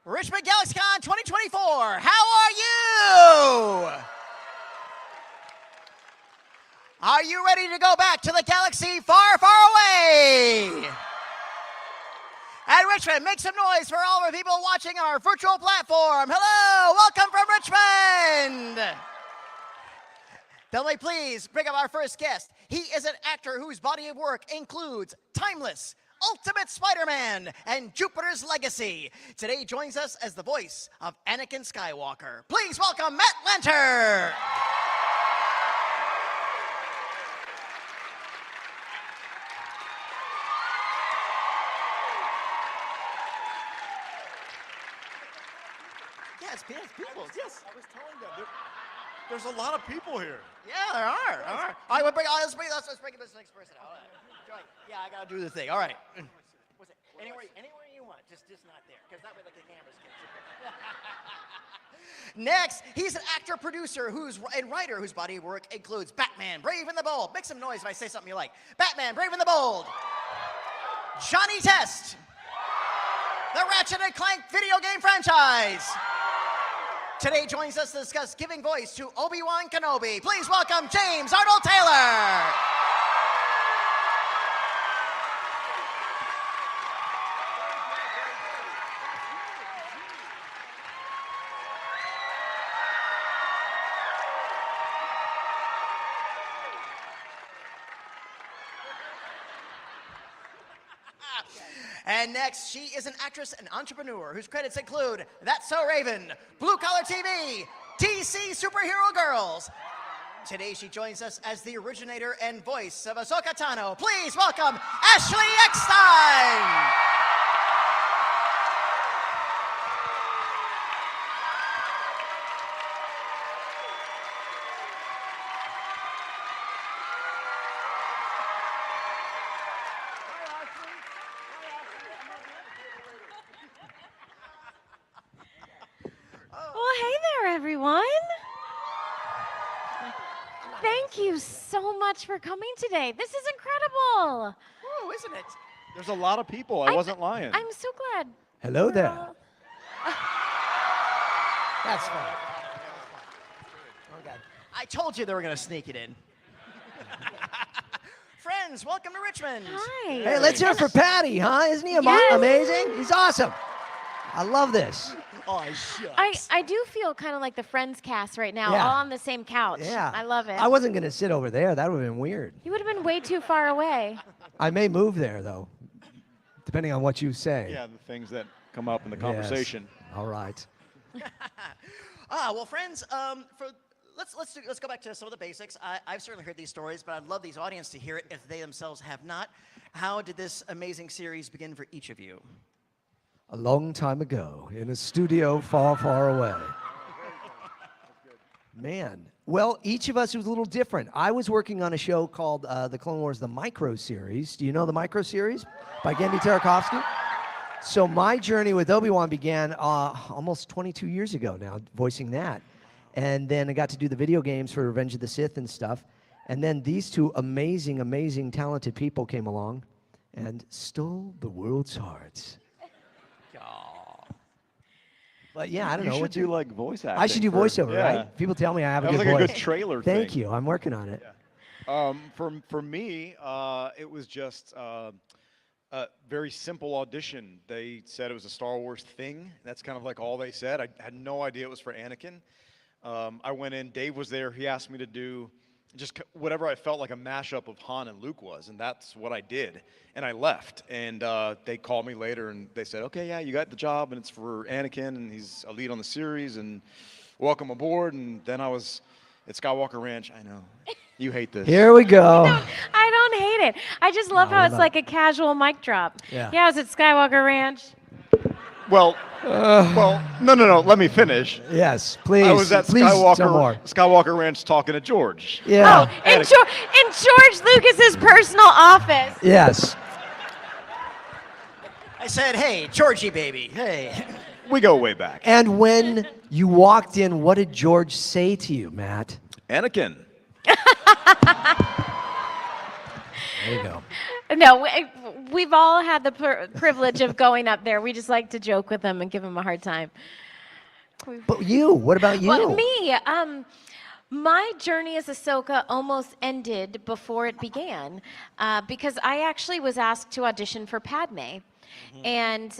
Richmond GalaxyCon 2024. How are you? Are you ready to go back to the galaxy far, far away? At Richmond, make some noise for all of our people watching our virtual platform. Hello, welcome from Richmond. Then please bring up our first guest. He is an actor whose body of work includes Timeless, Ultimate Spider-Man, and Jupiter's Legacy. Today he joins us as the voice of Anakin Skywalker. Please welcome Matt Lanter. Yes, people, yes. I was telling them, there's a lot of people here. Yeah, there are. All right, let's bring this next person out. All right. Yeah, I gotta do the thing. All right. What's it? Anywhere you want. Just not there, because that way the cameras can. Next, he's an actor, producer, and writer whose body of work includes Batman, Brave and the Bold. Make some noise if I say something you like. Batman, Brave and the Bold. Johnny Test. The Ratchet and Clank video game franchise. Today joins us to discuss giving voice to Obi-Wan Kenobi. Please welcome James Arnold Taylor. And next, she is an actress and entrepreneur whose credits include That's So Raven, Blue Collar TV, DC Superhero Girls. Today she joins us as the originator and voice of Ahsoka Tano. Please welcome Ashley Eckstein. Everyone. Thank you so much for coming today. This is incredible. Whoa, isn't it? There's a lot of people. I wasn't lying. I'm so glad. Hello there. That's fine. Okay. I told you they were going to sneak it in. Friends, welcome to Richmond. Hi. Hey, let's hear it for Patty, huh? Isn't he amazing? He's awesome. I love this. Oh, shucks. I do feel kind of like the Friends cast right now, Yeah. all on the same couch. Yeah. I love it. I wasn't going to sit over there. That would have been weird. You would have been way too far away. I may move there, though, depending on what you say. Yeah, the things that come up in the conversation. Yes. All right. Well, friends, let's go back to some of the basics. I've certainly heard these stories, but I'd love these audience to hear it if they themselves have not. How did this amazing series begin for each of you? A long time ago, in a studio far, far away. Man. Well, each of us was a little different. I was working on a show called The Clone Wars, the Micro Series. Do you know the Micro Series? By Gendy Tartakovsky? So my journey with Obi-Wan began almost 22 years ago now, voicing that. And then I got to do the video games for Revenge of the Sith and stuff. And then these two amazing, amazing, talented people came along and stole the world's hearts. But yeah, I don't know. You should do like voice acting. I should do voiceover, right? People tell me I have a good voice. That was like a good trailer thing. Thank you. I'm working on it. Yeah. For me, it was just a very simple audition. They said it was a Star Wars thing. That's kind of like all they said. I had no idea it was for Anakin. I went in. Dave was there. He asked me to do just whatever I felt like a mashup of Han and Luke was, and that's what I did. And I left, and they called me later, and they said, okay, yeah, you got the job, and it's for Anakin, and he's a lead on the series, and welcome aboard. And then I was at Skywalker Ranch. I know. You hate this. Here we go. I don't hate it. I just love how it's like a casual mic drop. Yeah. I was at Skywalker Ranch. Well, no. Let me finish. Yes, please. I was at Skywalker Ranch talking to George. Yeah. Oh, in George Lucas's personal office. Yes. I said, hey, Georgie baby, hey. We go way back. And when you walked in, what did George say to you, Matt? Anakin. There you go. No, we've all had the privilege of going up there. We just like to joke with them and give them a hard time. But you, what about you? Well, me, my journey as Ahsoka almost ended before it began because I actually was asked to audition for Padme. And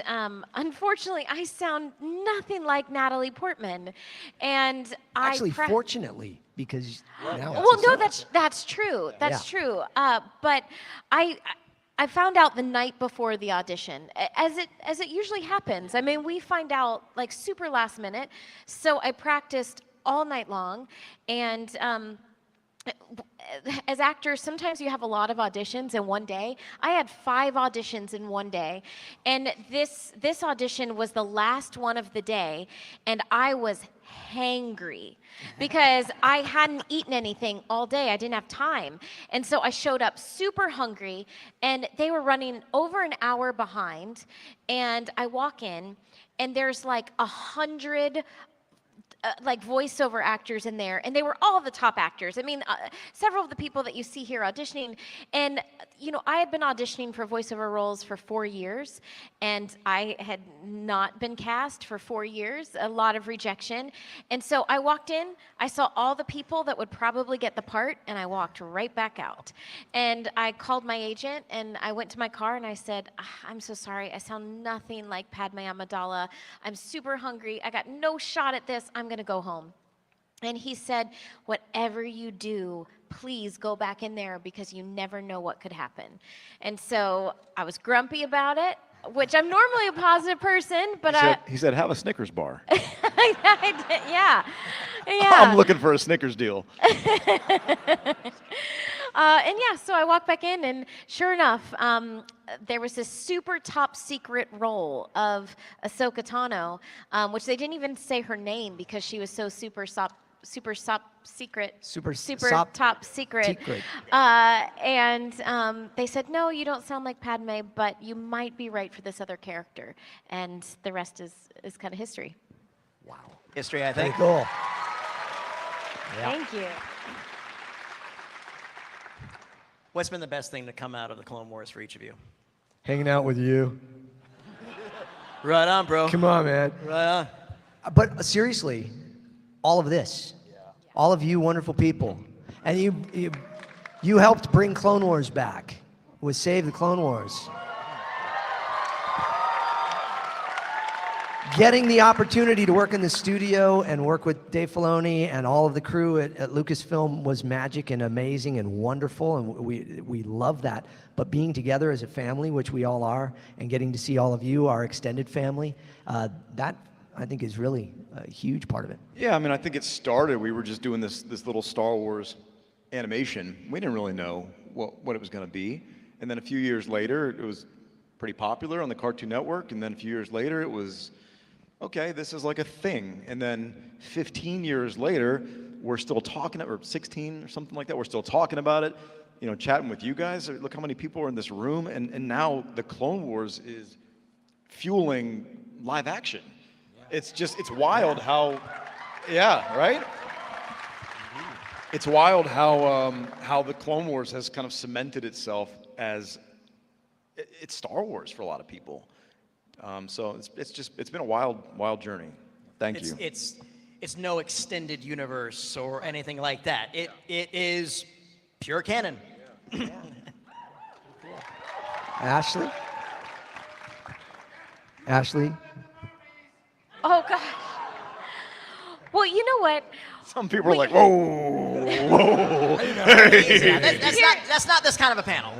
unfortunately, I sound nothing like Natalie Portman. And Actually, fortunately, because now well, it's no, Ahsoka. that's true. That's Yeah. true. But I found out the night before the audition, as it usually happens. I mean, we find out like super last minute. So I practiced all night long, and as actors, sometimes you have a lot of auditions in one day. I had 5 auditions in one day, and this audition was the last one of the day, and I was hangry because I hadn't eaten anything all day. I didn't have time, and so I showed up super hungry, and they were running over an hour behind, and I walk in, and there's like 100 like voiceover actors in there, and they were all the top actors. I mean, several of the people that you see here auditioning, and you know, I had been auditioning for voiceover roles for 4 years, and I had not been cast for 4 years, a lot of rejection. And so I walked in, I saw all the people that would probably get the part, and I walked right back out. And I called my agent, and I went to my car, and I said, I'm so sorry, I sound nothing like Padme Amidala. I'm super hungry, I got no shot at this, I'm gonna go home. And he said, whatever you do, please go back in there because you never know what could happen. And so I was grumpy about it, which I'm normally a positive person, but He said, have a Snickers bar. yeah. I'm looking for a Snickers deal. And yeah, so I walked back in, and sure enough, there was this super top secret role of Ahsoka Tano, which they didn't even say her name because she was so super top secret. Secret. And they said, no, you don't sound like Padme, but you might be right for this other character. And the rest is kind of history. Wow. History, I Very think. cool. Thank you. What's been the best thing to come out of the Clone Wars for each of you? Hanging out with you. Right on, bro. Come on, man. Right on. But seriously, all of this, all of you wonderful people, and you helped bring Clone Wars back with Save the Clone Wars. Getting the opportunity to work in the studio and work with Dave Filoni and all of the crew at Lucasfilm was magic and amazing and wonderful, and we love that. But being together as a family, which we all are, and getting to see all of you, our extended family, that I think is really a huge part of it. Yeah, I mean, I think it started, we were just doing this little Star Wars animation. We didn't really know what it was going to be. And then a few years later, it was pretty popular on the Cartoon Network. And then a few years later, it was, okay, this is like a thing. And then 15 years later, we're still talking, or 16 or something like that, we're still talking about it, you know, chatting with you guys. Look how many people are in this room. And now the Clone Wars is fueling live action. It's wild how, yeah, right? It's wild how the Clone Wars has kind of cemented itself as it's Star Wars for a lot of people. So it's been a wild journey. Thank you. It's no extended universe or anything like that. It is pure canon. Ashley? Ashley? Oh, gosh. Well, you know what? Some people are like, whoa. That's not this kind of a panel.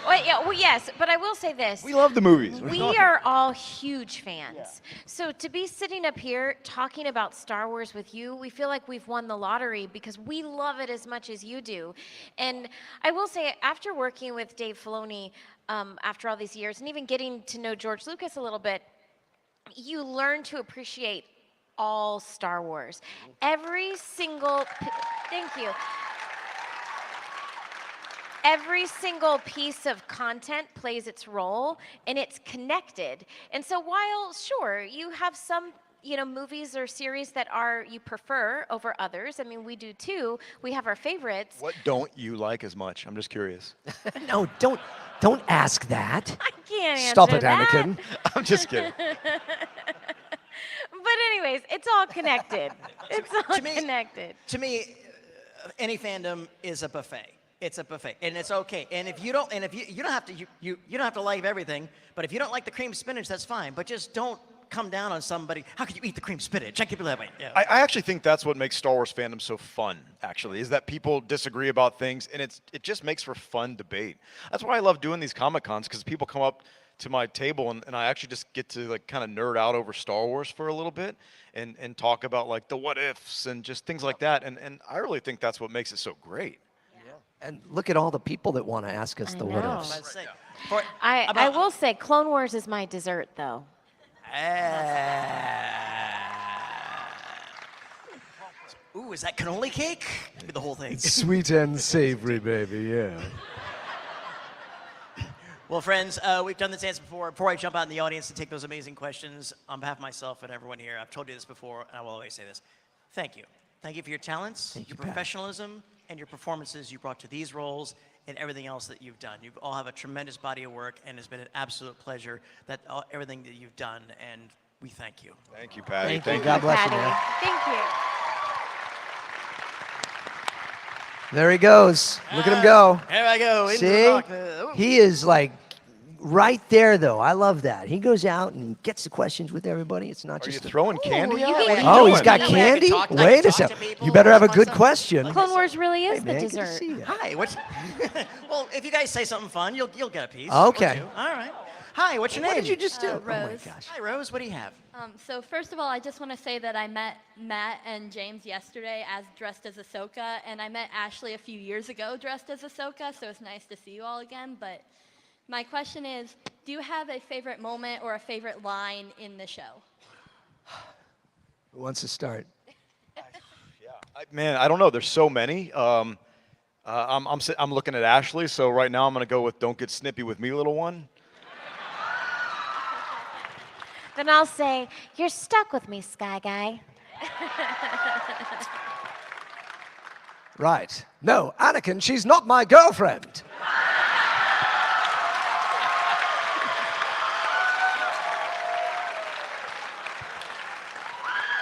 Well, yes, but I will say this. We love the movies. We are all huge fans. Yeah. So to be sitting up here talking about Star Wars with you, we feel like we've won the lottery because we love it as much as you do. And I will say, after working with Dave Filoni after all these years, and even getting to know George Lucas a little bit, you learn to appreciate all Star Wars. Every single, thank you. Every single piece of content plays its role, and it's connected. And so while, sure, you have some movies or series that you prefer over others. I mean, we do too. We have our favorites. What don't you like as much? I'm just curious. No, don't ask that. I can't Stop answer it, that. Anakin. I'm just kidding. But anyways, it's all connected. It's all to me- connected. To me, any fandom is a buffet. It's a buffet, and it's okay. And if you don't, you don't have to, you don't have to like everything. But if you don't like the cream spinach, that's fine. But just don't come down on somebody. How could you eat the cream spinach? I can't believe that way. Yeah. I actually think that's what makes Star Wars fandom so fun, actually, is that people disagree about things, and it just makes for fun debate. That's why I love doing these Comic-Cons, because people come up to my table, and I actually just get to like kind of nerd out over Star Wars for a little bit and talk about like the what ifs and just things like that. And I really think that's what makes it so great. And look at all the people that want to ask us the what know. ifs. Let's say, I will say Clone Wars is my dessert, though. Ooh, is that cannoli cake? Maybe the whole thing. Sweet and savory, baby, yeah. Well, friends, we've done this dance before. Before I jump out in the audience and take those amazing questions, on behalf of myself and everyone here, I've told you this before, and I will always say this. Thank you. Thank you for your talents, your professionalism, and your performances you brought to these roles and everything else that you've done. You all have a tremendous body of work, and it's been an absolute pleasure that everything that you've done, and we thank you. Thank you, Patty. Thank you. God bless you, Patty. man. Thank you. There he goes. Look at him go. Here I go. Into the See? darkness. Ooh. He is like right there, though. I love that. He goes out and gets the questions with everybody. It's not Are you just. throwing candy you out? can- What are you Oh, doing? he's got I can candy? talk- I can Wait a talk to second. people, You better have a talk good myself. question. Clone Wars really is Hey, the man, good to dessert. see you. Hi. What's? Well, if you guys say something fun, you'll get a piece. Okay. Or two. All right. Hi. What's your name? What did you just do? Oh my Rose. gosh. Hi, Rose. What do you have? So first of all, I just want to say that I met Matt and James yesterday as dressed as Ahsoka, and I met Ashley a few years ago dressed as Ahsoka, so it's nice to see you all again. But my question is, do you have a favorite moment or a favorite line in the show? Who wants to start? Man, I don't know. There's so many. I'm looking at Ashley, so right now I'm going to go with "Don't get snippy with me, little one." Then I'll say, "You're stuck with me, Sky Guy." Right. No, Anakin, she's not my girlfriend.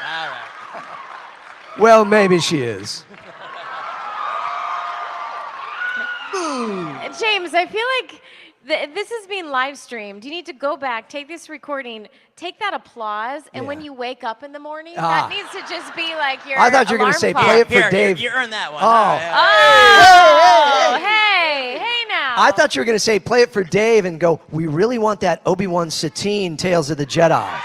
All right. Well, maybe she is. James, I feel like this is being live streamed. You need to go back, take this recording, take that applause, and when Yeah. you wake up in the morning, Ah. that needs to just be like your I thought you were gonna alarm say clock. play it for Here, Dave. You earned that one. Oh. All right. Oh, hey now. I thought you were going to say play it for Dave and go, we really want that Obi-Wan Satine Tales of the Jedi. Wow.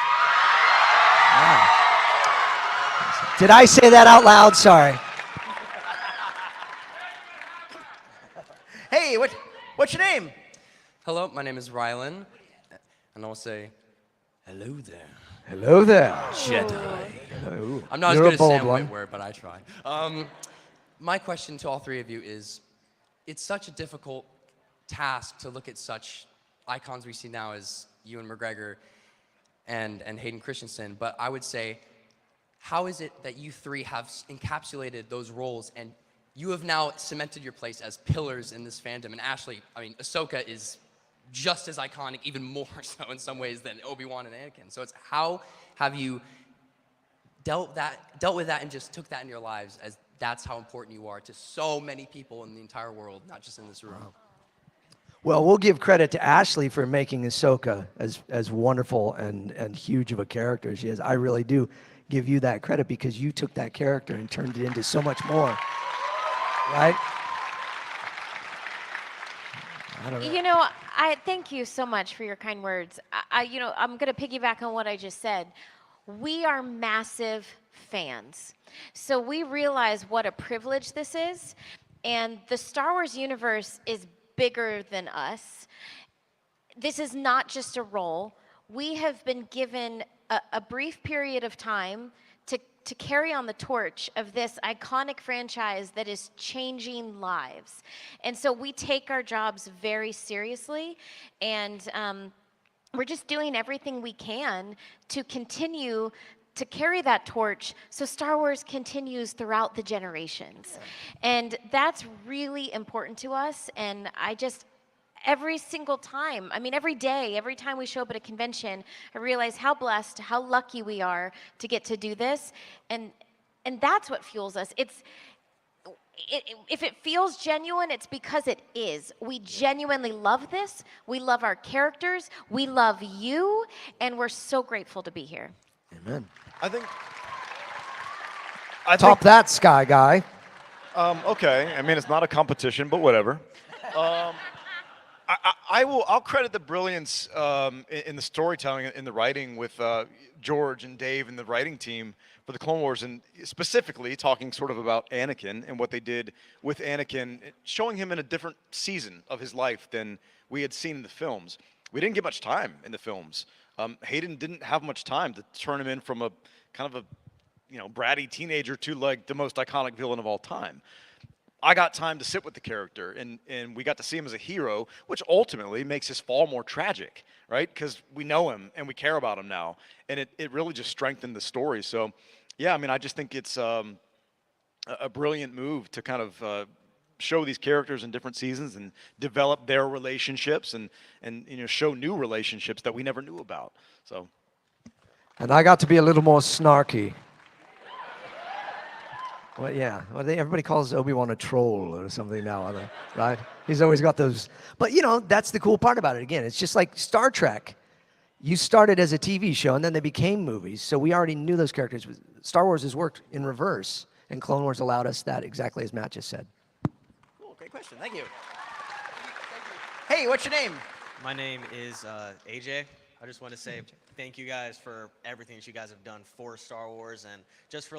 Did I say that out loud? Sorry. Hey, what's your name? Hello, my name is Rylan, and I'll say, hello there. Hello there. Jedi. I'm not You're a as good as bold Sam one. Witwer, but I try. My question to all three of you is, it's such a difficult task to look at such icons we see now as Ewan McGregor and Hayden Christensen, but I would say, how is it that you three have encapsulated those roles and you have now cemented your place as pillars in this fandom? And Ashley, I mean, Ahsoka is just as iconic, even more so in some ways than Obi-Wan and Anakin. So it's how have you dealt with that and just took that in your lives, as that's how important you are to so many people in the entire world, not just in this room. Well, we'll give credit to Ashley for making Ahsoka as wonderful and huge of a character as she is. I really do give you that credit because you took that character and turned it into so much more. Right? I don't know. You know, I thank you so much for your kind words. I'm going to piggyback on what I just said. We are massive fans. So we realize what a privilege this is. And the Star Wars universe is bigger than us. This is not just a role. We have been given a brief period of time to carry on the torch of this iconic franchise that is changing lives. And so we take our jobs very seriously, and we're just doing everything we can to continue to carry that torch so Star Wars continues throughout the generations. And that's really important to us. And every single time, I mean, every day, every time we show up at a convention, I realize how blessed, how lucky we are to get to do this. And that's what fuels us. If it feels genuine, it's because it is. We genuinely love this. We love our characters. We love you. And we're so grateful to be here. Amen. I think Top that, Sky Guy. Okay. I mean, it's not a competition, but whatever. I'll credit the brilliance in the storytelling, in the writing with George and Dave and the writing team for the Clone Wars, and specifically talking sort of about Anakin and what they did with Anakin, showing him in a different season of his life than we had seen in the films. We didn't get much time in the films. Hayden didn't have much time to turn him in from a kind of a bratty teenager to like the most iconic villain of all time. I got time to sit with the character, and we got to see him as a hero, which ultimately makes his fall more tragic, right? Because we know him and we care about him now, and it really just strengthened the story. So, yeah, I mean, I just think it's a brilliant move to kind of show these characters in different seasons and develop their relationships and show new relationships that we never knew about. So, And I got to be a little more snarky. Well, yeah. Well, everybody calls Obi-Wan a troll or something now, right? He's always got those. But, that's the cool part about it. Again, it's just like Star Trek. You started as a TV show, and then they became movies, so we already knew those characters. Star Wars has worked in reverse, and Clone Wars allowed us that, exactly as Matt just said. Cool, great question. Thank you. Hey, what's your name? My name is AJ. I just want to say thank you guys for everything that you guys have done for Star Wars, and just for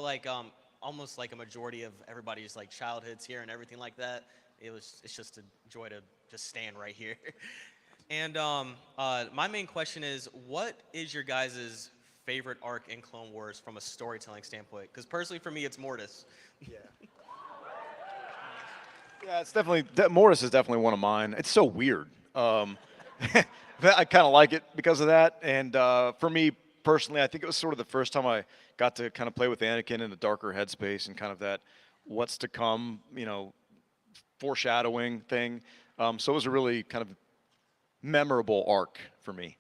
almost like a majority of everybody's childhoods here and everything like that. It's just a joy to just stand right here. And my main question is, what is your guys' favorite arc in Clone Wars from a storytelling standpoint? Because personally for me, it's Mortis. yeah, it's definitely Mortis is definitely one of mine. It's so weird. I kind of like it because of that. And for me personally, I think it was sort of the first time I got to kind of play with Anakin in a darker headspace and kind of that what's to come, foreshadowing thing. So it was a really kind of memorable arc for me.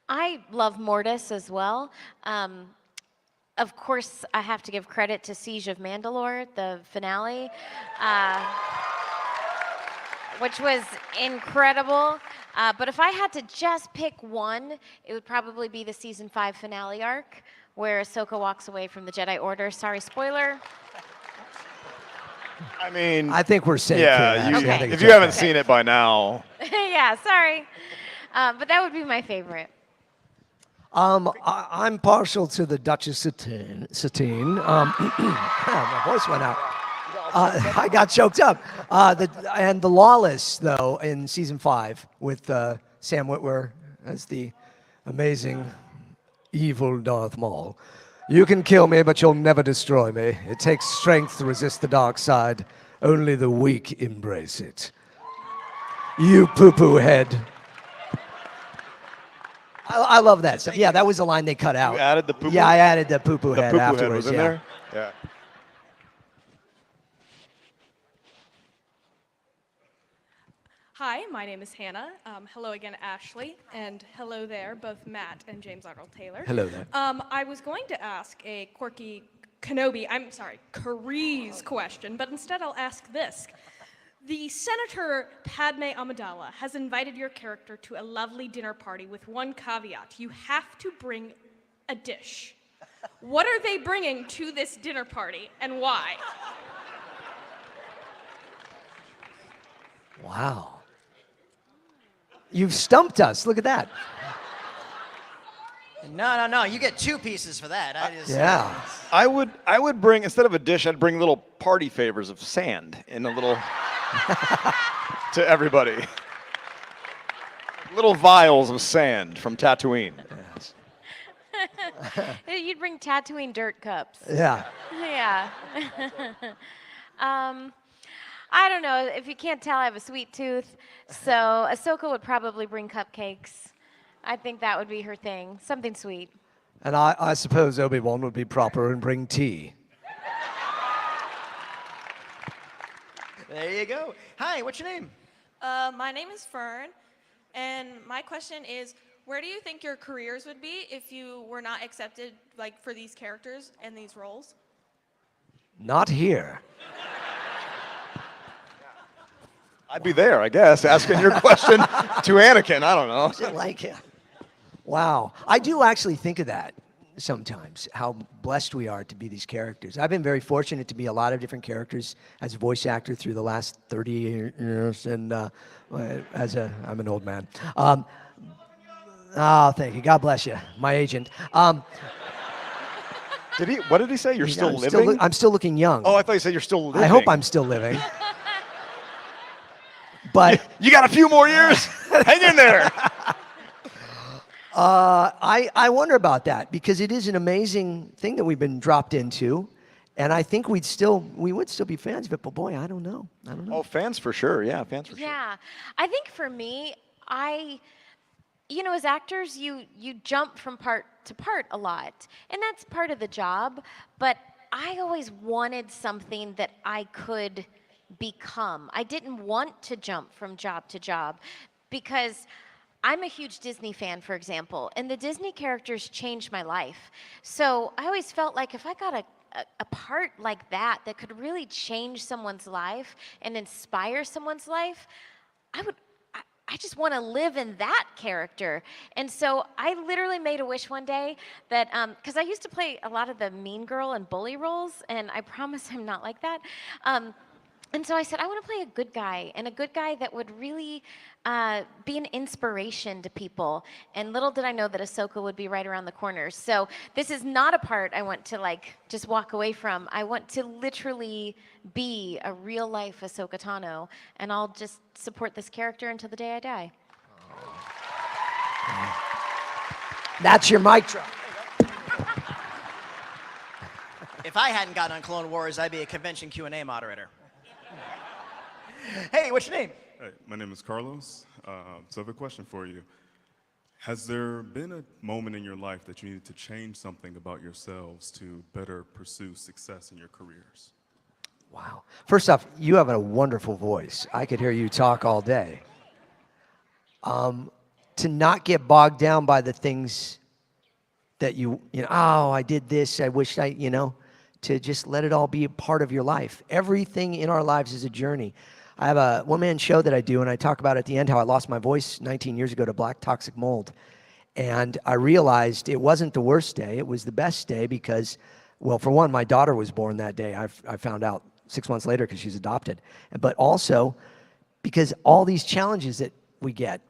I love Mortis as well. Of course, I have to give credit to Siege of Mandalore, the finale, which was incredible. But if I had to just pick one, it would probably be the Season 5 finale arc, where Ahsoka walks away from the Jedi Order. Sorry, spoiler. I mean, I think we're safe. Yeah, here, Okay. if you haven't seen it by now. Yeah, sorry. But that would be my favorite. I'm partial to the Duchess Satine. My voice went out. I got choked up. And the Lawless, though, in Season 5 with Sam Witwer as the amazing evil Darth Maul. You can kill me, but you'll never destroy me. It takes strength to resist the dark side. Only the weak embrace it. You poo-poo head. I love that stuff. Yeah, that was a line they cut out. You added the poo-poo? Yeah, I added the poo-poo head The poo-poo afterwards. head was in yeah. there? Yeah. Hi, my name is Hannah. Hello again, Ashley, and hello there, both Matt and James Arnold Taylor. Hello there. I was going to ask a quirky Kari's question, but instead I'll ask this. The Senator Padme Amidala has invited your character to a lovely dinner party with one caveat. You have to bring a dish. What are they bringing to this dinner party, and why? Wow. You've stumped us. Look at that. No. You get 2 pieces for that. Yeah. I would bring, instead of a dish, I'd bring little party favors of sand in a little to everybody. Little vials of sand from Tatooine. Yes. You'd bring Tatooine dirt cups. Yeah. Yeah. I don't know. If you can't tell, I have a sweet tooth. So Ahsoka would probably bring cupcakes. I think that would be her thing. Something sweet. And I suppose Obi-Wan would be proper and bring tea. There you go. Hi, what's your name? My name is Fern, and my question is, where do you think your careers would be if you were not accepted like for these characters and these roles? Not here. I'd be there, I guess, asking your question to Anakin. I don't know. Like, wow. I do actually think of that sometimes, how blessed we are to be these characters. I've been very fortunate to be a lot of different characters as a voice actor through the last 30 years, and I'm an old man. Oh, thank you. God bless you. My agent. What did he say? You're still living? I'm still looking young. Oh, I thought you said you're still living. I hope I'm still living. But you got a few more years. Hang in there. I wonder about that because it is an amazing thing that we've been dropped into, and I think we would still be fans of it. But boy, I don't know. Oh, fans for sure. Yeah, fans for sure. Yeah, I think for me, as actors, you jump from part to part a lot, and that's part of the job. But I always wanted something that I could become. I didn't want to jump from job to job because I'm a huge Disney fan, for example, and the Disney characters changed my life. So I always felt like if I got a part like that could really change someone's life and inspire someone's life, I just want to live in that character. And so I literally made a wish one day that, because I used to play a lot of the mean girl and bully roles, and I promise I'm not like that. And so I said, I want to play a good guy, and a good guy that would really be an inspiration to people. And little did I know that Ahsoka would be right around the corner. So this is not a part I want to just walk away from. I want to literally be a real life Ahsoka Tano, and I'll just support this character until the day I die. That's your mic drop. If I hadn't gotten on Clone Wars, I'd be a convention Q&A moderator. Hey, what's your name? Hey, my name is Carlos. So I have a question for you. Has there been a moment in your life that you needed to change something about yourselves to better pursue success in your careers? Wow. First off, you have a wonderful voice. I could hear you talk all day. To not get bogged down by the things that I did this, I wish to just let it all be a part of your life. Everything in our lives is a journey. I have a one-man show that I do, and I talk about at the end how I lost my voice 19 years ago to black toxic mold. And I realized it wasn't the worst day. It was the best day because, well, for one, my daughter was born that day. I found out 6 months later because she's adopted. But also because all these challenges that we get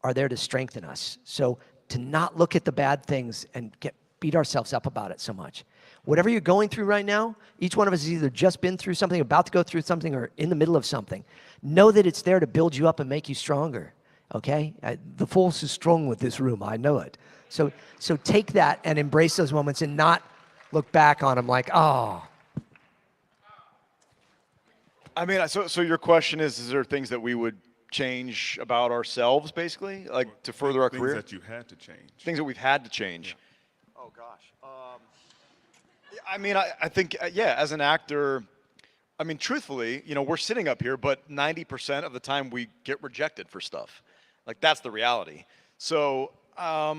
are there to strengthen us. So to not look at the bad things and beat ourselves up about it so much. Whatever you're going through right now, each one of us has either just been through something, about to go through something, or in the middle of something. Know that it's there to build you up and make you stronger, okay? The force is strong with this room, I know it. So take that and embrace those moments and not look back on them like, oh. I mean, so your question is there things that we would change about ourselves, basically, like to further our career? Things that you had to change. Things that we've had to change. Yeah. Oh, gosh. I mean, I think, as an actor, I mean, truthfully, we're sitting up here, but 90% of the time we get rejected for stuff. Like, that's the reality. So, I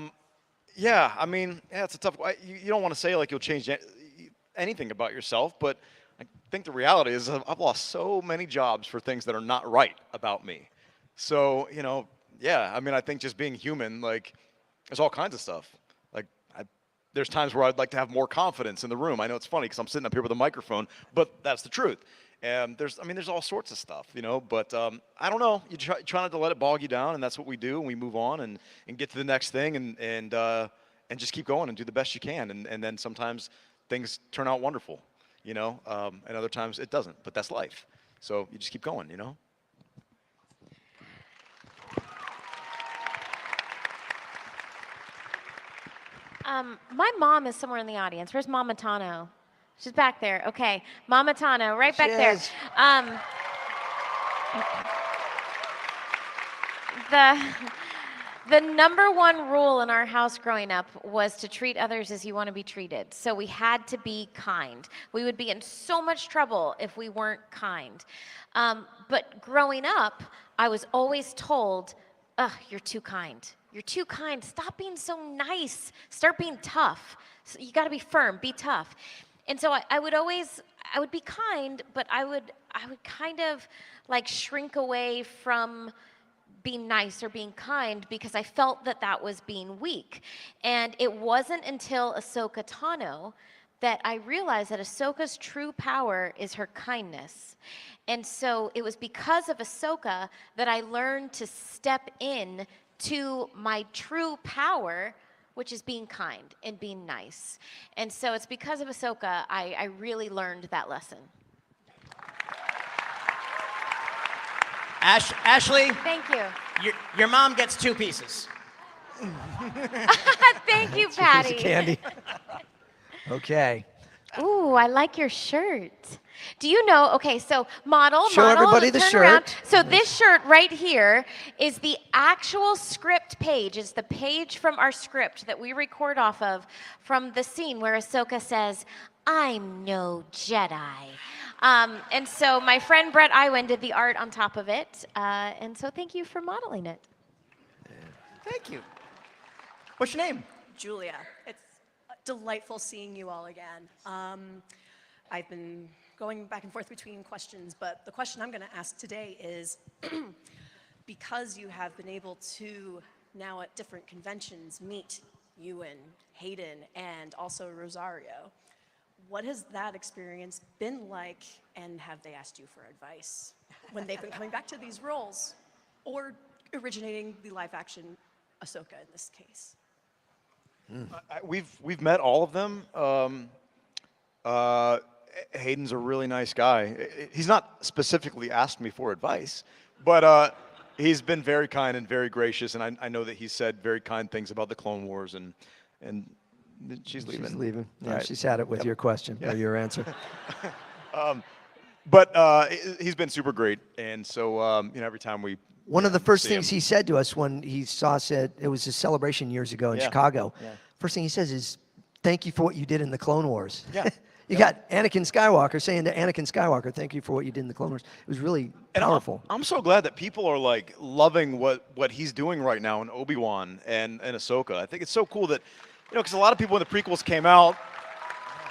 mean, it's a tough, you don't want to say, like, you'll change anything about yourself, but I think the reality is I've lost so many jobs for things that are not right about me. So, I mean, I think just being human, like, there's all kinds of stuff. There's times where I'd like to have more confidence in the room. I know it's funny because I'm sitting up here with a microphone, but that's the truth. And there's all sorts of stuff, but I don't know. You try not to let it bog you down, and that's what we do, and we move on and get to the next thing and just keep going and do the best you can. And then sometimes things turn out wonderful, and other times it doesn't, but that's life. So you just keep going, My mom is somewhere in the audience. Where's Mama Tano? She's back there. Okay, Mama Tano, right back there. The number one rule in our house growing up was to treat others as you want to be treated. So we had to be kind. We would be in so much trouble if we weren't kind. But growing up, I was always told, ugh, you're too kind. You're too kind. Stop being so nice. Start being tough. So you got to be firm, be tough. And so I would be kind, but I would kind of like shrink away from being nice or being kind because I felt that was being weak. And it wasn't until Ahsoka Tano that I realized that Ahsoka's true power is her kindness. And so it was because of Ahsoka that I learned to step in to my true power, which is being kind and being nice. And so it's because of Ahsoka I really learned that lesson. Ashley, Thank you. your mom gets 2 pieces. Thank you, Piece Patty. of candy. Okay. Ooh, I like your shirt. Do you know, okay, so model, Show everybody the turn around. shirt. So this shirt right here is the actual script page. It's the page from our script that we record off of from the scene where Ahsoka says, "I'm no Jedi." And so my friend Brett Iwan did the art on top of it. And so thank you for modeling it. Thank you. What's your name? Julia, it's delightful seeing you all again. I've been going back and forth between questions, but the question I'm going to ask today is, because you have been able to now at different conventions meet Ewan, Hayden, and also Rosario, what has that experience been like, and have they asked you for advice when they've been coming back to these roles, or originating the live-action Ahsoka in this case? We've met all of them. Hayden's a really nice guy. He's not specifically asked me for advice, but he's been very kind and very gracious, and I know that he's said very kind things about the Clone Wars, and she's leaving. She's leaving. Yeah, Right. she's had it with your question or your answer. But he's been super great, and so every time we One of the first see things him. he said to us when he saw us at, it was a celebration years ago in Yeah. Chicago. Yeah. First thing he says is, "Thank you for what you did in the Clone Wars." Yeah. You got Anakin Skywalker saying to Anakin Skywalker, "Thank you for what you did in the Clone Wars." It was really And powerful. I'm so glad that people are like loving what he's doing right now in Obi-Wan and Ahsoka. I think it's so cool that, because a lot of people when the prequels came out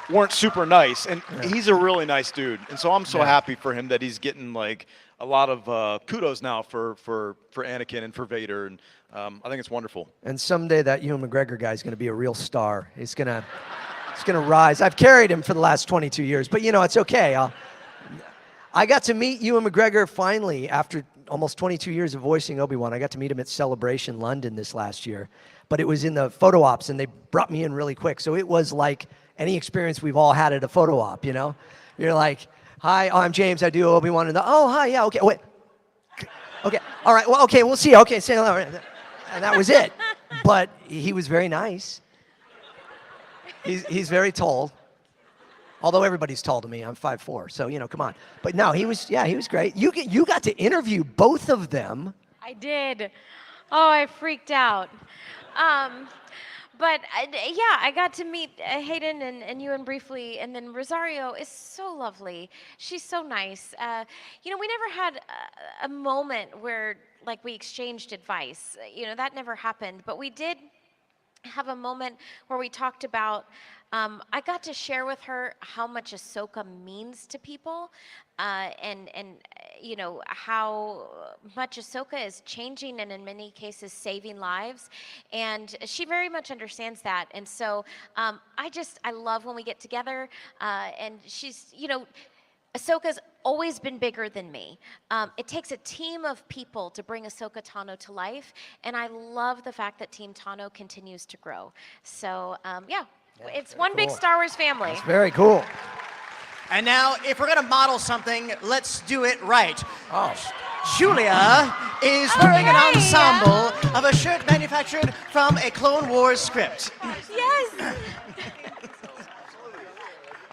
weren't super nice, and he's a really nice dude. And so I'm so happy for him that he's getting like a lot of kudos now for Anakin and for Vader, and I think it's wonderful. And someday that Ewan McGregor guy is going to be a real star. He's going to rise. I've carried him for the last 22 years, but it's okay. I got to meet Ewan McGregor finally after almost 22 years of voicing Obi-Wan. I got to meet him at Celebration London this last year, but it was in the photo ops, and they brought me in really quick. So it was like any experience we've all had at a photo op, You're like, "Hi, I'm James. I do Obi-Wan." And oh, hi, yeah, okay, wait. Okay, all right, well, okay, we'll see you. Okay, say hello. And that was it. But he was very nice. He's very tall. Although everybody's tall to me, I'm 5'4", so come on. But no, he was great. You got to interview both of them. I did. Oh, I freaked out. But I got to meet Hayden and Ewan briefly, and then Rosario is so lovely. She's so nice. We never had a moment where we exchanged advice. That never happened. But we did have a moment where we talked about. I got to share with her how much Ahsoka means to people, and how much Ahsoka is changing and in many cases saving lives, and she very much understands that. And so I love when we get together, and she's Ahsoka's always been bigger than me. It takes a team of people to bring Ahsoka Tano to life, and I love the fact that Team Tano continues to grow. So it's one big cool. Star Wars family. It's very cool. And now, if we're going to model something, let's do it right. Oh. Julia is wearing an ensemble of a shirt manufactured from a Clone Wars script. Yes.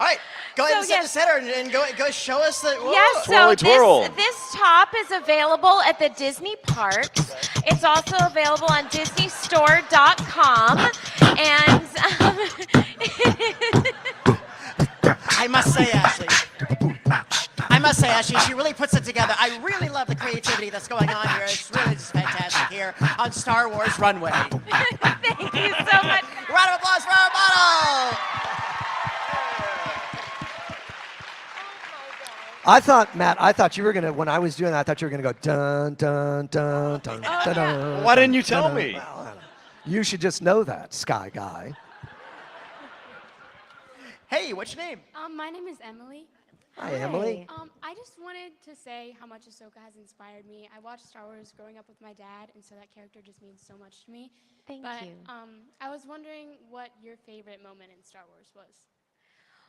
All right, go ahead So, and set the yes. center and go show us the. Whoa. Yes, so Twirly twirl. this top is available at the Disney parks. It's also available on DisneyStore.com, and I must say, Ashley, she really puts it together. I really love the creativity that's going on here. It's really just fantastic here on Star Wars Runway. thank you so much. Round of applause for our model. I thought, Matt, you were gonna, when I was doing that, I thought you were gonna go dun dun dun dun dun dun. Why didn't you dun, tell dun. me? Well, I don't know. You should just know that, Sky Guy. Hey, what's your name? My name is Emily. Hi, Emily. I just wanted to say how much Ahsoka has inspired me. I watched Star Wars growing up with my dad, and so that character just means so much to me. Thank but, you. I was wondering what your favorite moment in Star Wars was.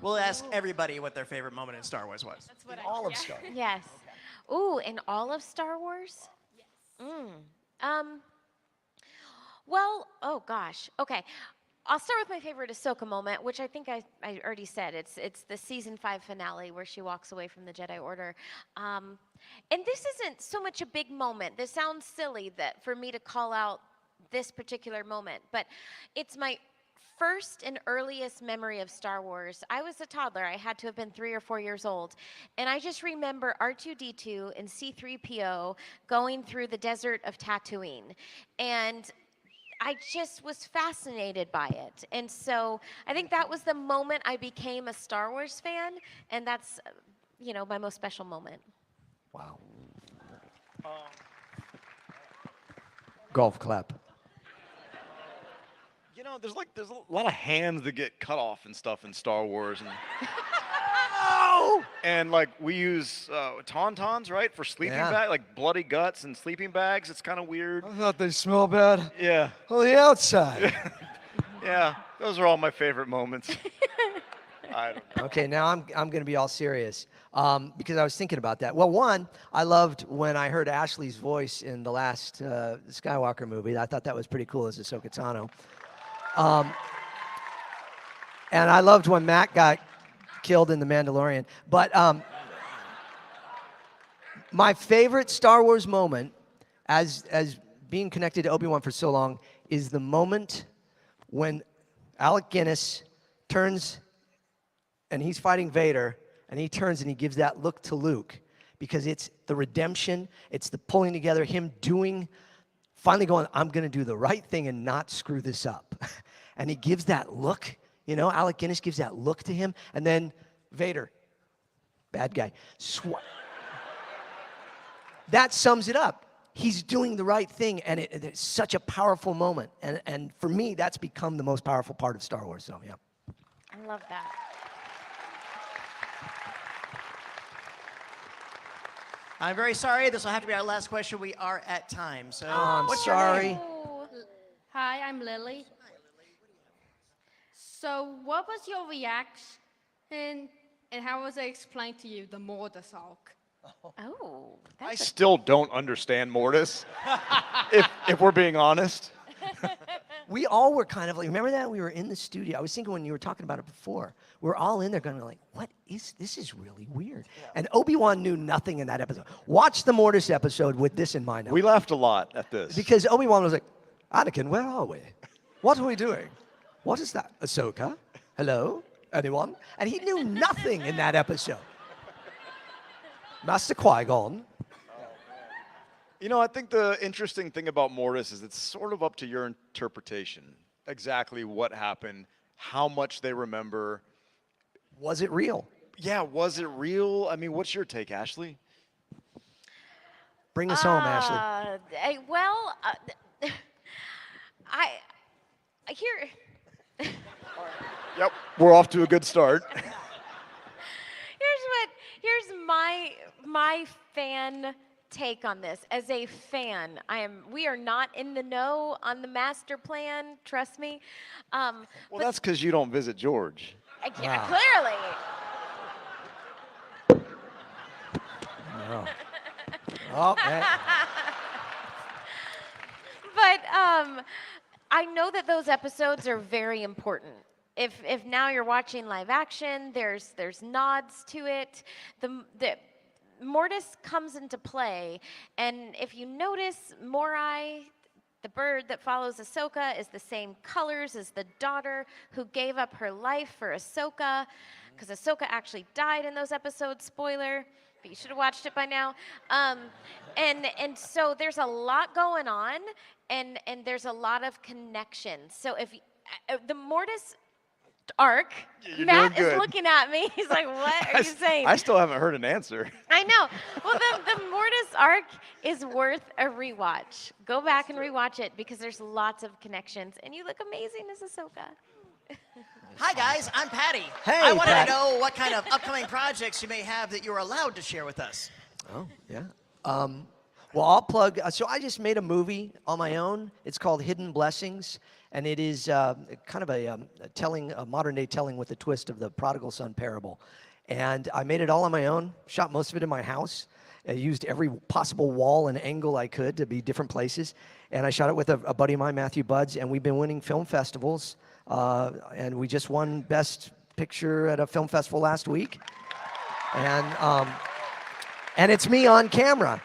We'll ask everybody what their favorite moment in Star Wars was. That's what All of Star Wars. Yes. Ooh, in all of Star Wars? Yes. Well, oh gosh. Okay. I'll start with my favorite Ahsoka moment, which I think I already said. It's the season 5 finale where she walks away from the Jedi Order. And this isn't so much a big moment. This sounds silly that for me to call out this particular moment, but it's my first and earliest memory of Star Wars. I was a toddler. I had to have been 3 or 4 years old. And I just remember R2-D2 and C-3PO going through the desert of Tatooine. And I just was fascinated by it. And so I think that was the moment I became a Star Wars fan. And that's, my most special moment. Wow. Golf clap. There's a lot of hands that get cut off and stuff in Star Wars, and like we use tauntauns, right, for sleeping bag, like bloody guts and sleeping bags. It's kind of weird. I thought they smell bad. Yeah. On the outside. Yeah, those are all my favorite moments. I don't know. Okay, now I'm going to be all serious because I was thinking about that. Well, one, I loved when I heard Ashley's voice in the last Skywalker movie. I thought that was pretty cool as Ahsoka Tano. And I loved when Matt got killed in The Mandalorian. But my favorite Star Wars moment, as being connected to Obi-Wan for so long, is the moment when Alec Guinness turns and he's fighting Vader, and he turns and he gives that look to Luke, because it's the redemption, it's the pulling together, him finally going, I'm going to do the right thing and not screw this up. And he gives that look, Alec Guinness gives that look to him, and then Vader, bad guy, that sums it up. He's doing the right thing, and it's such a powerful moment. And for me, that's become the most powerful part of Star Wars, so yeah. I love that. I'm very sorry. This will have to be our last question. We are at time. So, I'm what's sorry. your name? Hi, I'm Lily. So, what was your reaction, and how was I explained to you the Mortis arc? Oh, I still don't understand Mortis, if we're being honest. We all were kind of like, remember that? We were in the studio. I was thinking when you were talking about it before, we're all in there going like, this is really weird. Yeah. And Obi-Wan knew nothing in that episode. Watch the Mortis episode with this in mind. We laughed a lot at this. Because Obi-Wan was like, Anakin, where are we? What are we doing? What is that? Ahsoka? Hello? Anyone? And he knew nothing in that episode. Master Qui-Gon. I think the interesting thing about Mortis is it's sort of up to your interpretation. Exactly what happened, how much they remember. Was it real? Yeah, was it real? I mean, what's your take, Ashley? Bring us home, Ashley. Yep, we're off to a good start. Here's my fan take on this. As a fan, we are not in the know on the master plan, trust me. Well, that's because you don't visit George. Clearly. No. Oh, man. But I know that those episodes are very important if now you're watching live action, there's nods to it. The Mortis comes into play, and if you notice, Morai, the bird that follows Ahsoka, is the same colors as the daughter who gave up her life for Ahsoka, because Ahsoka actually died in those episodes, spoiler, but you should have watched it by now. And so there's a lot going on, and there's a lot of connections. So if the Mortis arc, You're Matt doing is good. looking at me. He's like, what are you saying? I still haven't heard an answer. I know. Well, the Mortis arc is worth a rewatch. Go back and rewatch it because there's lots of connections, and you look amazing as Ahsoka. Hi, guys. I'm Patty. Hey, I wanted Patty. to know what kind of upcoming projects you may have that you're allowed to share with us. Oh, yeah. Well, I'll plug. So I just made a movie on my own. It's called Hidden Blessings, and it is kind of a modern day telling with a twist of the prodigal son parable. And I made it all on my own. Shot most of it in my house. I used every possible wall and angle I could to be different places. And I shot it with a buddy of mine, Matthew Buds, and we've been winning film festivals. And we just won Best Picture at a film festival last week. And it's me on camera.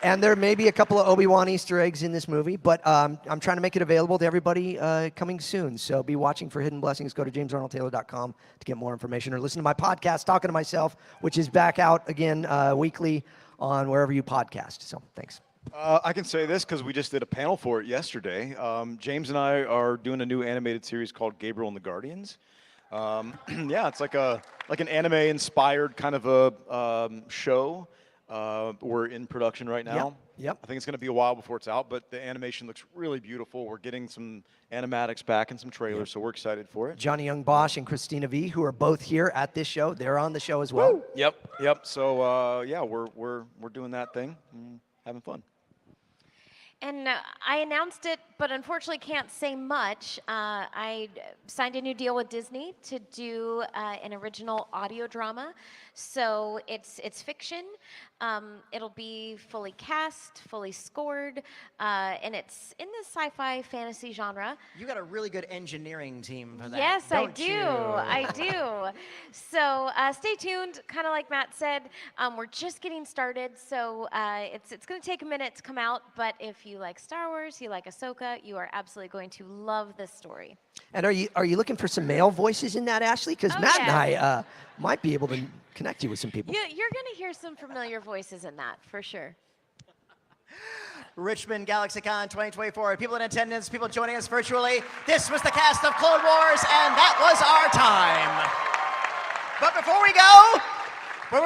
And there may be a couple of Obi-Wan Easter eggs in this movie, but I'm trying to make it available to everybody coming soon. So be watching for Hidden Blessings. Go to jamesarnoldtaylor.com to get more information, or listen to my podcast, Talking to Myself, which is back out again weekly on wherever you podcast. So thanks. I can say this because we just did a panel for it yesterday. James and I are doing a new animated series called Gabriel and the Guardians. Yeah, it's like an anime-inspired kind of a show. We're in production right now. Yep. I think it's going to be a while before it's out, but the animation looks really beautiful. We're getting some animatics back and some trailers, so we're excited for it. Johnny Young Bosch and Christina V, who are both here at this show. They're on the show as well. Yep. So yeah, we're doing that thing, and having fun. And I announced it, but unfortunately can't say much. I signed a new deal with Disney to do an original audio drama. So it's fiction. It'll be fully cast, fully scored, and it's in the sci-fi fantasy genre. You got a really good engineering team for that. Yes, don't I do. you? I do. So stay tuned. Kind of like Matt said, we're just getting started, so it's going to take a minute to come out. But if you like Star Wars, you like Ahsoka, you are absolutely going to love this story. And are you looking for some male voices in that, Ashley? Because Oh, Matt yeah. and I might be able to connect you with some people. You're going to hear some familiar voices in that, for sure. Richmond GalaxyCon 2024. People in attendance, people joining us virtually. This was the cast of Clone Wars, and that was our time. But before we go, we're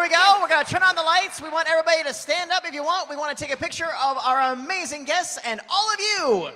going to turn on the lights. We want everybody to stand up if you want. We want to take a picture of our amazing guests and all of you.